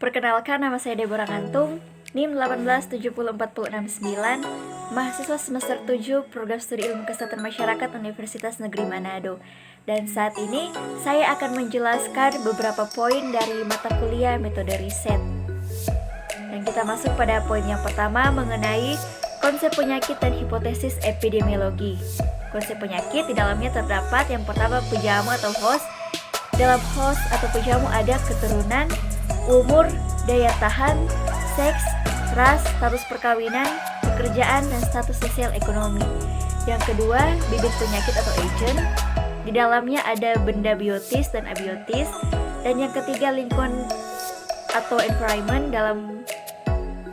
Perkenalkan, nama saya Deborah Kantung, NIM 1870469, mahasiswa semester 7 Program Studi Ilmu Kesehatan Masyarakat Universitas Negeri Manado. Dan saat ini saya akan menjelaskan beberapa poin dari mata kuliah metode riset. Dan kita masuk pada poin yang pertama mengenai konsep penyakit dan hipotesis epidemiologi. Konsep penyakit di dalamnya terdapat yang pertama pejamu atau host. Dalam host atau pejamu ada keturunan, umur, daya tahan, seks, ras, status perkawinan, pekerjaan, dan status sosial ekonomi. Yang kedua, bibit penyakit atau agent. Di dalamnya ada benda biotis dan abiotis. Dan yang ketiga, lingkungan atau environment. Dalam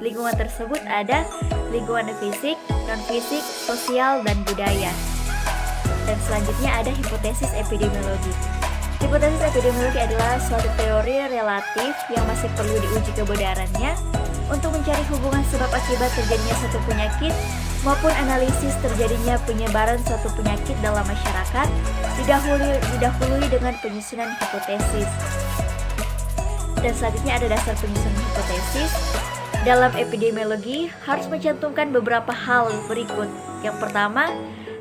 lingkungan tersebut ada lingkungan fisik, non-fisik, sosial, dan budaya. Dan selanjutnya ada hipotesis epidemiologi. Hipotesis epidemiologi adalah suatu teori relatif yang masih perlu diuji kebenarannya untuk mencari hubungan sebab akibat terjadinya suatu penyakit maupun analisis terjadinya penyebaran suatu penyakit dalam masyarakat, didahului dengan penyusunan hipotesis. Dan selanjutnya ada dasar penyusunan hipotesis. Dalam epidemiologi harus mencantumkan beberapa hal berikut. Yang pertama,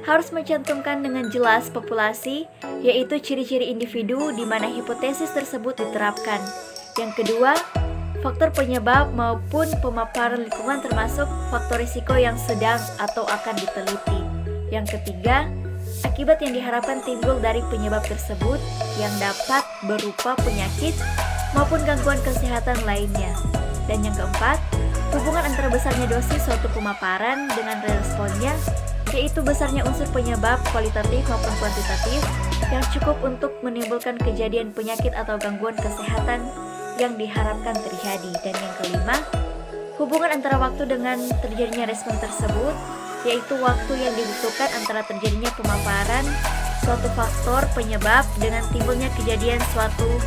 harus mencantumkan dengan jelas populasi, yaitu ciri-ciri individu di mana hipotesis tersebut diterapkan. Yang kedua, faktor penyebab maupun pemaparan lingkungan termasuk faktor risiko yang sedang atau akan diteliti. Yang ketiga, akibat yang diharapkan timbul dari penyebab tersebut yang dapat berupa penyakit maupun gangguan kesehatan lainnya. Dan yang keempat, hubungan antara besarnya dosis suatu pemaparan dengan responnya, yaitu besarnya unsur penyebab kualitatif maupun kuantitatif yang cukup untuk menimbulkan kejadian penyakit atau gangguan kesehatan yang diharapkan terjadi. Dan yang kelima, hubungan antara waktu dengan terjadinya respon tersebut, yaitu waktu yang dibutuhkan antara terjadinya pemaparan suatu faktor penyebab dengan timbulnya kejadian suatu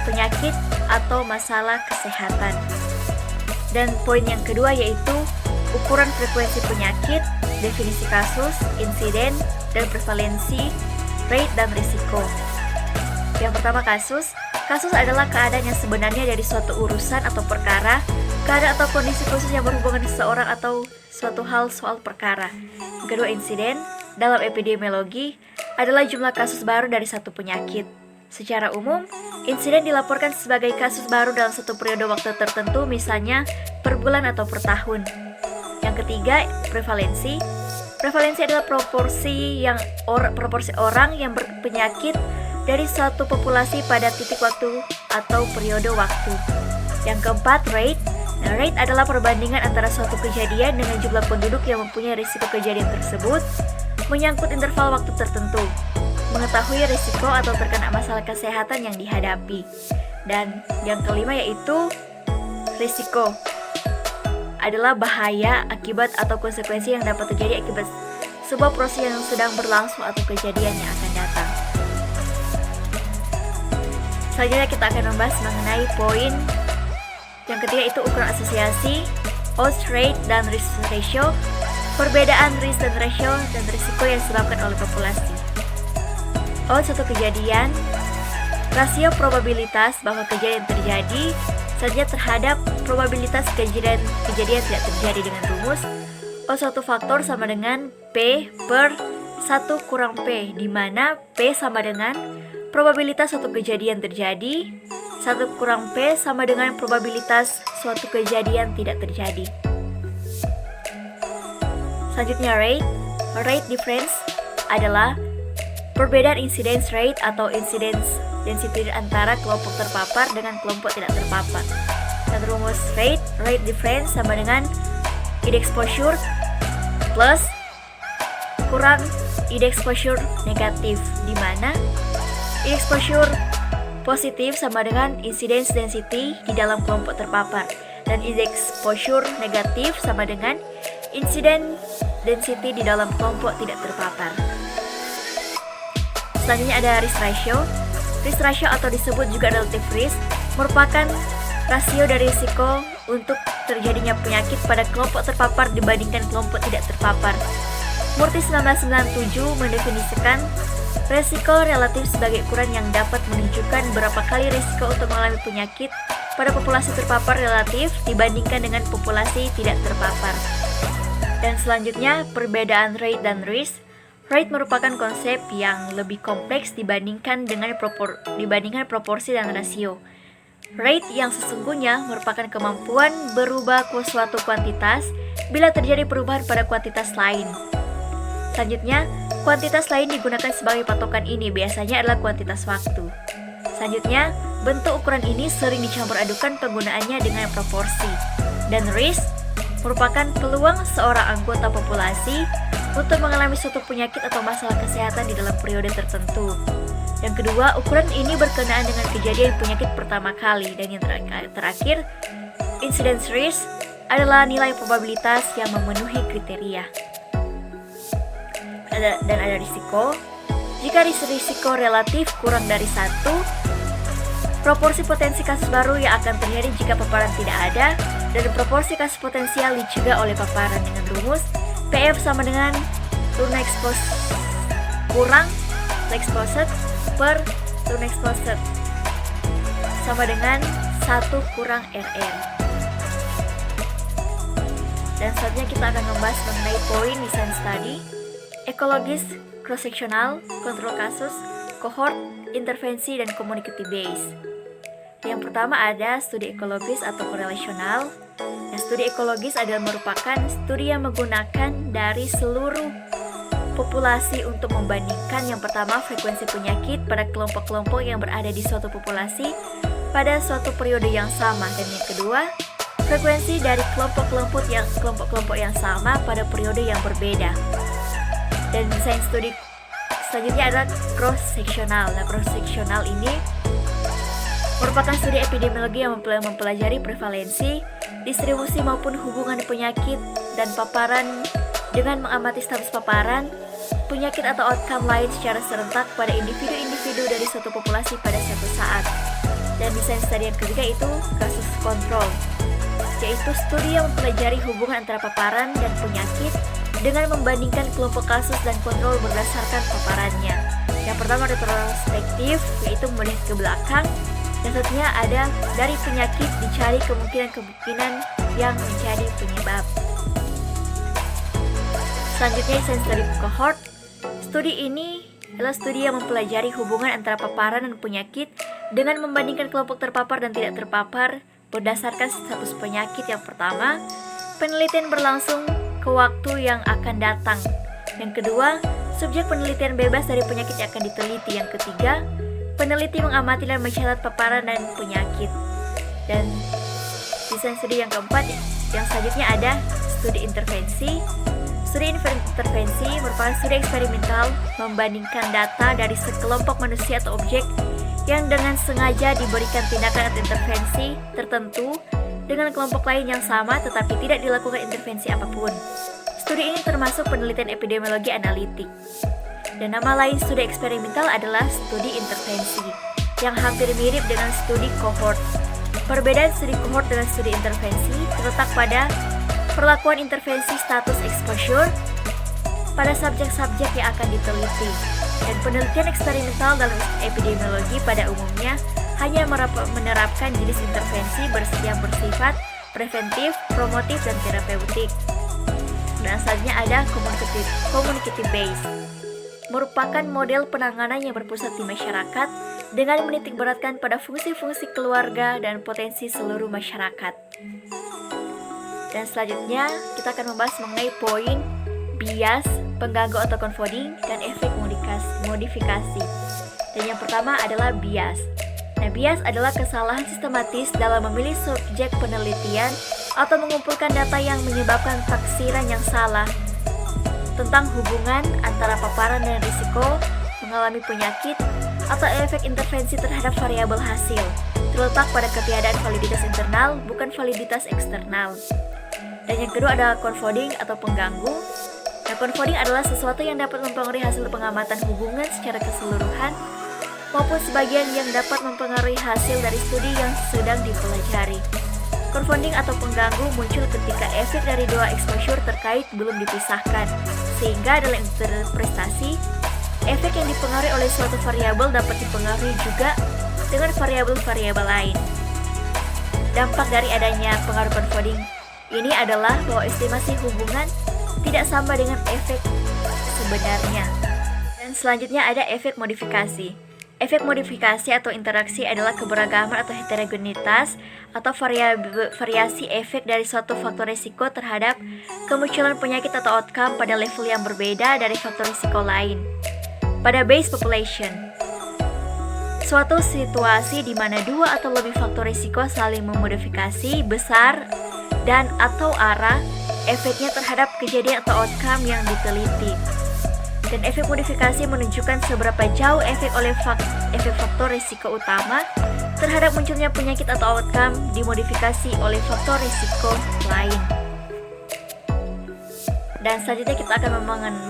penyakit atau masalah kesehatan. Dan poin yang kedua yaitu ukuran frekuensi penyakit, definisi kasus, insiden, dan prevalensi, rate, dan risiko. Yang pertama kasus. Kasus adalah keadaan yang sebenarnya dari suatu urusan atau perkara, keadaan atau kondisi khusus yang berhubungan dengan seseorang atau suatu hal soal perkara. Yang kedua insiden. Dalam epidemiologi adalah jumlah kasus baru dari satu penyakit. Secara umum, insiden dilaporkan sebagai kasus baru dalam satu periode waktu tertentu, misalnya per bulan atau per tahun. Yang ketiga, prevalensi. Prevalensi adalah proporsi orang yang berpenyakit dari suatu populasi pada titik waktu atau periode waktu. Yang keempat, rate. Nah, rate adalah perbandingan antara suatu kejadian dengan jumlah penduduk yang mempunyai risiko kejadian tersebut menyangkut interval waktu tertentu, mengetahui risiko atau terkena masalah kesehatan yang dihadapi. Dan yang kelima yaitu risiko adalah bahaya, akibat, atau konsekuensi yang dapat terjadi akibat sebuah proses yang sedang berlangsung atau kejadian yang akan datang. Selanjutnya kita akan membahas mengenai poin yang ketiga, itu ukuran asosiasi, odds rate, dan risk ratio, perbedaan risk dan ratio dan risiko yang disebabkan oleh populasi. Odds suatu kejadian, rasio probabilitas bahwa kejadian terjadi saja terhadap probabilitas kejadian tidak terjadi dengan rumus O suatu faktor sama dengan P per 1 kurang P, di mana P sama dengan probabilitas suatu kejadian terjadi, 1 kurang P sama dengan probabilitas suatu kejadian tidak terjadi. Selanjutnya rate difference adalah perbedaan incidence rate atau incidence density antara kelompok terpapar dengan kelompok tidak terpapar. Dan rumus rate difference sama dengan id exposure plus kurang id exposure negatif, di mana id exposure positif sama dengan incidence density di dalam kelompok terpapar, dan id exposure negatif sama dengan incidence density di dalam kelompok tidak terpapar. Selanjutnya ada risk ratio. Risk ratio atau disebut juga relative risk merupakan rasio dari risiko untuk terjadinya penyakit pada kelompok terpapar dibandingkan kelompok tidak terpapar. Murty 1997 mendefinisikan risiko relatif sebagai ukuran yang dapat menunjukkan berapa kali risiko untuk mengalami penyakit pada populasi terpapar relatif dibandingkan dengan populasi tidak terpapar. Dan selanjutnya, perbedaan rate dan risk. Rate merupakan konsep yang lebih kompleks dibandingkan proporsi dan rasio. Rate yang sesungguhnya merupakan kemampuan berubah suatu kuantitas bila terjadi perubahan pada kuantitas lain. Selanjutnya, kuantitas lain digunakan sebagai patokan ini biasanya adalah kuantitas waktu. Selanjutnya, bentuk ukuran ini sering dicampur adukan penggunaannya dengan proporsi. Dan risk merupakan peluang seorang anggota populasi untuk mengalami suatu penyakit atau masalah kesehatan di dalam periode tertentu. Yang kedua, ukuran ini berkenaan dengan kejadian penyakit pertama kali. Dan yang terakhir, incidence risk adalah nilai probabilitas yang memenuhi kriteria. Dan ada risiko. Jika risiko relatif kurang dari 1, proporsi potensi kasus baru yang akan terjadi jika paparan tidak ada, dan proporsi kasus potensial dicegah oleh paparan dengan rumus PF sama dengan turn exposed kurang exposed per turn exposed sama dengan 1 kurang RR. Dan selanjutnya kita akan membahas mengenai poin design study, ekologis, cross-sectional, kontrol kasus, cohort, intervensi, dan community base. Yang pertama ada studi ekologis atau korelasional. Studi ekologis adalah merupakan studi yang menggunakan dari seluruh populasi untuk membandingkan yang pertama frekuensi penyakit pada kelompok-kelompok yang berada di suatu populasi pada suatu periode yang sama, dan yang kedua frekuensi dari kelompok-kelompok yang sama pada periode yang berbeda. Dan desain studi selanjutnya adalah cross-sectional. Nah, cross-sectional ini merupakan studi epidemiologi yang mempelajari prevalensi, distribusi maupun hubungan penyakit dan paparan dengan mengamati status paparan, penyakit atau outcome lain secara serentak pada individu-individu dari suatu populasi pada suatu saat. Dan desain studi yang ketiga itu kasus kontrol, yaitu studi yang mempelajari hubungan antara paparan dan penyakit dengan membandingkan kelompok kasus dan kontrol berdasarkan paparannya. Yang pertama retrospektif, yaitu melihat ke belakang. Dan selanjutnya ada dari penyakit dicari kemungkinan-kemungkinan yang menjadi penyebab. Selanjutnya desain studi cohort. Studi ini adalah studi yang mempelajari hubungan antara paparan dan penyakit dengan membandingkan kelompok terpapar dan tidak terpapar berdasarkan status penyakit. Yang pertama, penelitian berlangsung ke waktu yang akan datang. Yang kedua, subjek penelitian bebas dari penyakit yang akan diteliti. Yang ketiga, peneliti mengamati dan mencatat paparan dan penyakit. Dan desain studi yang keempat, yang selanjutnya ada studi intervensi. Studi intervensi merupakan studi eksperimental membandingkan data dari sekelompok manusia atau objek yang dengan sengaja diberikan tindakan atau intervensi tertentu dengan kelompok lain yang sama tetapi tidak dilakukan intervensi apapun. Studi ini termasuk penelitian epidemiologi analitik. Dan nama lain studi eksperimental adalah studi intervensi, yang hampir mirip dengan studi cohort. Perbedaan studi cohort dengan studi intervensi terletak pada perlakuan intervensi status exposure pada subjek-subjek yang akan diteliti. Dan penelitian eksperimental dalam epidemiologi pada umumnya hanya menerapkan jenis intervensi yang bersifat preventif, promotif, dan terapeutik. Dan selanjutnya ada community based, merupakan model penanganan yang berpusat di masyarakat dengan menitikberatkan pada fungsi-fungsi keluarga dan potensi seluruh masyarakat. Dan selanjutnya kita akan membahas mengenai poin bias, pengganggu atau confounding, dan efek modifikasi. Dan yang pertama adalah bias. Nah, bias adalah kesalahan sistematis dalam memilih subjek penelitian atau mengumpulkan data yang menyebabkan taksiran yang salah tentang hubungan antara paparan dan risiko mengalami penyakit atau efek intervensi terhadap variabel hasil, terletak pada ketiadaan validitas internal, bukan validitas eksternal. Dan yang kedua adalah confounding atau pengganggu. Nah, confounding adalah sesuatu yang dapat mempengaruhi hasil pengamatan hubungan secara keseluruhan maupun sebagian yang dapat mempengaruhi hasil dari studi yang sedang dipelajari. Confounding atau pengganggu muncul ketika efek dari dua exposure terkait belum dipisahkan, sehingga dalam interpretasi, efek yang dipengaruhi oleh suatu variabel dapat dipengaruhi juga dengan variabel-variabel lain. dampak dari adanya pengaruh confounding ini adalah bahwa estimasi hubungan tidak sama dengan efek sebenarnya. Dan selanjutnya ada efek modifikasi. Efek modifikasi atau interaksi adalah keberagaman atau heterogenitas atau variasi efek dari suatu faktor risiko terhadap kemunculan penyakit atau outcome pada level yang berbeda dari faktor risiko lain. Pada base population, suatu situasi di mana dua atau lebih faktor risiko saling memodifikasi besar dan atau arah efeknya terhadap kejadian atau outcome yang diteliti. Dan efek modifikasi menunjukkan seberapa jauh efek faktor risiko utama terhadap munculnya penyakit atau outcome dimodifikasi oleh faktor risiko lain. Dan selanjutnya kita akan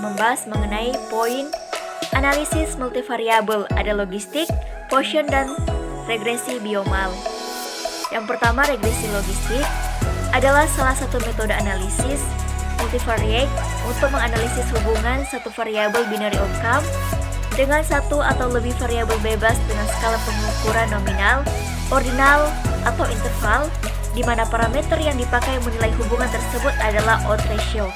membahas mengenai poin analisis multivariabel, ada logistik, Poisson, dan regresi biomal. Yang pertama, regresi logistik adalah salah satu metode analisis multivariate untuk menganalisis hubungan satu variabel binary outcome dengan satu atau lebih variabel bebas dengan skala pengukuran nominal, ordinal, atau interval, di mana parameter yang dipakai menilai hubungan tersebut adalah odds ratio.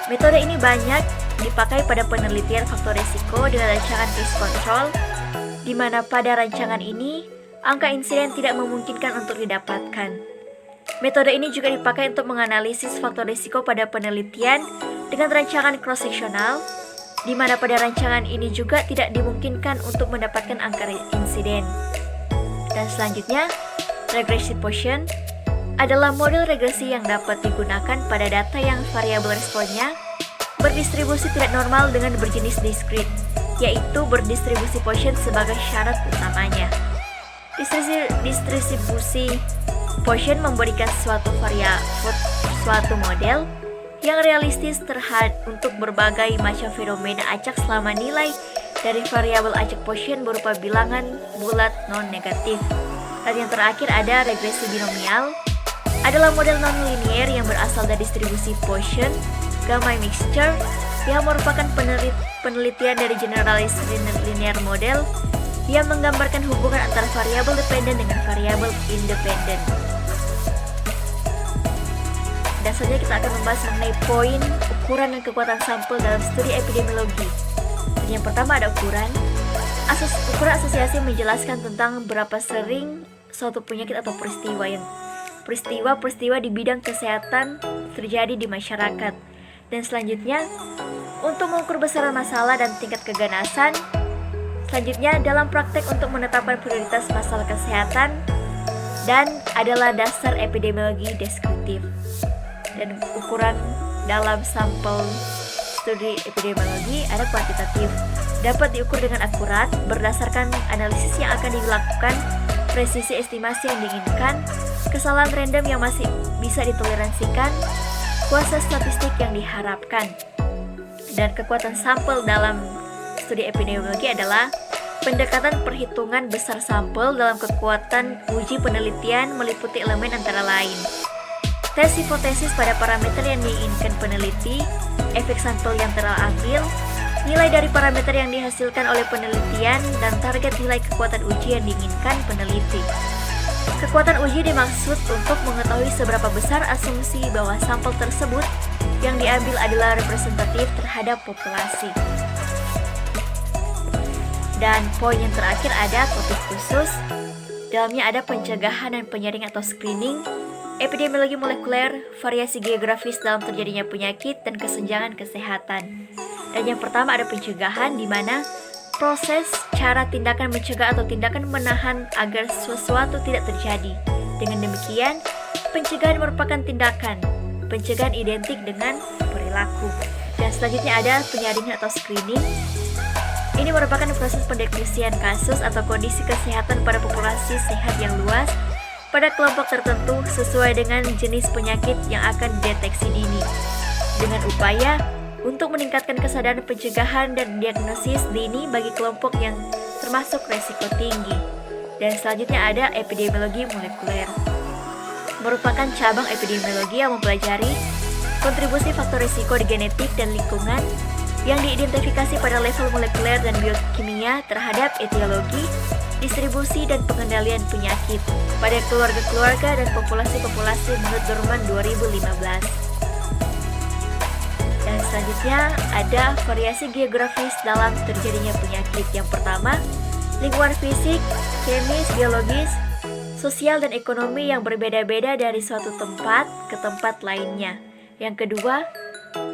Metode ini banyak dipakai pada penelitian faktor risiko dengan rancangan case control, di mana pada rancangan ini angka insiden tidak memungkinkan untuk didapatkan. Metode ini juga dipakai untuk menganalisis faktor risiko pada penelitian dengan rancangan cross-sectional, di mana pada rancangan ini juga tidak dimungkinkan untuk mendapatkan angka insiden. Dan selanjutnya, regresi Poisson adalah model regresi yang dapat digunakan pada data yang variabel responnya berdistribusi tidak normal dengan berjenis diskrit, yaitu berdistribusi Poisson sebagai syarat utamanya. Distribusi Poisson memberikan suatu model yang realistis untuk berbagai macam fenomena acak selama nilai dari variabel acak Poisson berupa bilangan bulat non-negatif. Dan yang terakhir ada regresi binomial, adalah model non-linear yang berasal dari distribusi Poisson gamma mixture yang merupakan penelitian dari generalized linear model yang menggambarkan hubungan antara variabel dependen dengan variabel independen. Dan selanjutnya kita akan membahas mengenai poin ukuran dan kekuatan sampel dalam studi epidemiologi. Dan yang pertama ada ukuran. Ukuran asosiasi menjelaskan tentang berapa sering suatu penyakit atau peristiwa di bidang kesehatan terjadi di masyarakat. Dan selanjutnya, untuk mengukur besaran masalah dan tingkat keganasan. Selanjutnya, dalam praktek untuk menetapkan prioritas masalah kesehatan dan adalah dasar epidemiologi deskriptif. Dan ukuran dalam sampel studi epidemiologi ada kuantitatif, dapat diukur dengan akurat berdasarkan analisis yang akan dilakukan, presisi estimasi yang diinginkan, kesalahan random yang masih bisa ditoleransikan, kuasa statistik yang diharapkan. Dan kekuatan sampel dalam studi epidemiologi adalah pendekatan perhitungan besar sampel dalam kekuatan uji penelitian meliputi elemen antara lain tes hipotesis pada parameter yang diinginkan peneliti, efek sampel yang terambil, nilai dari parameter yang dihasilkan oleh penelitian, dan target nilai kekuatan uji yang diinginkan peneliti. Kekuatan uji dimaksud untuk mengetahui seberapa besar asumsi bahwa sampel tersebut yang diambil adalah representatif terhadap populasi. Dan poin yang terakhir ada topik khusus. Dalamnya ada pencegahan dan penyaringan atau screening, epidemiologi molekuler, variasi geografis dalam terjadinya penyakit, dan kesenjangan kesehatan. Dan yang pertama ada pencegahan, di mana proses cara tindakan mencegah atau tindakan menahan agar sesuatu tidak terjadi. Dengan demikian, pencegahan merupakan tindakan. Pencegahan identik dengan perilaku. Dan selanjutnya ada penyaringan atau screening. Ini merupakan proses pendeteksian kasus atau kondisi kesehatan pada populasi sehat yang luas pada kelompok tertentu sesuai dengan jenis penyakit yang akan dideteksi dini, dengan upaya untuk meningkatkan kesadaran pencegahan dan diagnosis dini bagi kelompok yang termasuk resiko tinggi. Dan selanjutnya ada epidemiologi molekuler, merupakan cabang epidemiologi yang mempelajari kontribusi faktor risiko di genetik dan lingkungan yang diidentifikasi pada level molekuler dan biokimia terhadap etiologi, distribusi dan pengendalian penyakit pada keluarga-keluarga dan populasi-populasi menurut Dorman 2015. Dan selanjutnya ada variasi geografis dalam terjadinya penyakit. Yang pertama, lingkungan fisik, kemis, biologis, sosial, dan ekonomi yang berbeda-beda dari suatu tempat ke tempat lainnya. Yang kedua,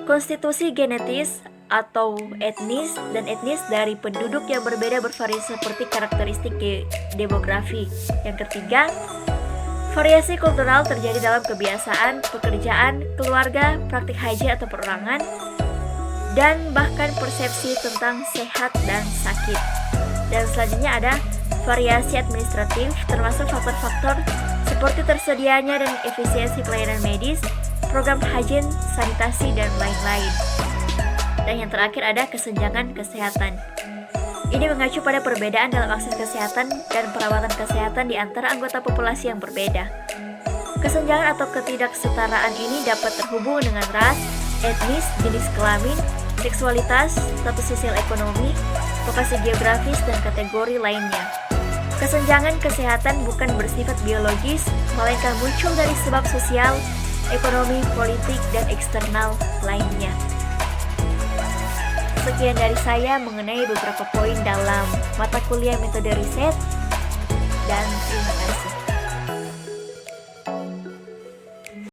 konstitusi genetis atau etnis dari penduduk yang berbeda bervariasi seperti karakteristik demografi. Yang ketiga, variasi kultural terjadi dalam kebiasaan, pekerjaan, keluarga, praktik haji atau perorangan, dan bahkan persepsi tentang sehat dan sakit. Dan selanjutnya ada variasi administratif, termasuk faktor-faktor seperti tersedianya dan efisiensi pelayanan medis, program higien, sanitasi, dan lain-lain. Dan yang terakhir ada kesenjangan kesehatan. Ini mengacu pada perbedaan dalam akses kesehatan dan perawatan kesehatan di antara anggota populasi yang berbeda. Kesenjangan atau ketidaksetaraan ini dapat terhubung dengan ras, etnis, jenis kelamin, seksualitas, status sosial ekonomi, lokasi geografis, dan kategori lainnya. Kesenjangan kesehatan bukan bersifat biologis, melainkan muncul dari sebab sosial, ekonomi, politik, dan eksternal lainnya. Sekian dari saya mengenai beberapa poin dalam mata kuliah metode riset, dan terima kasih.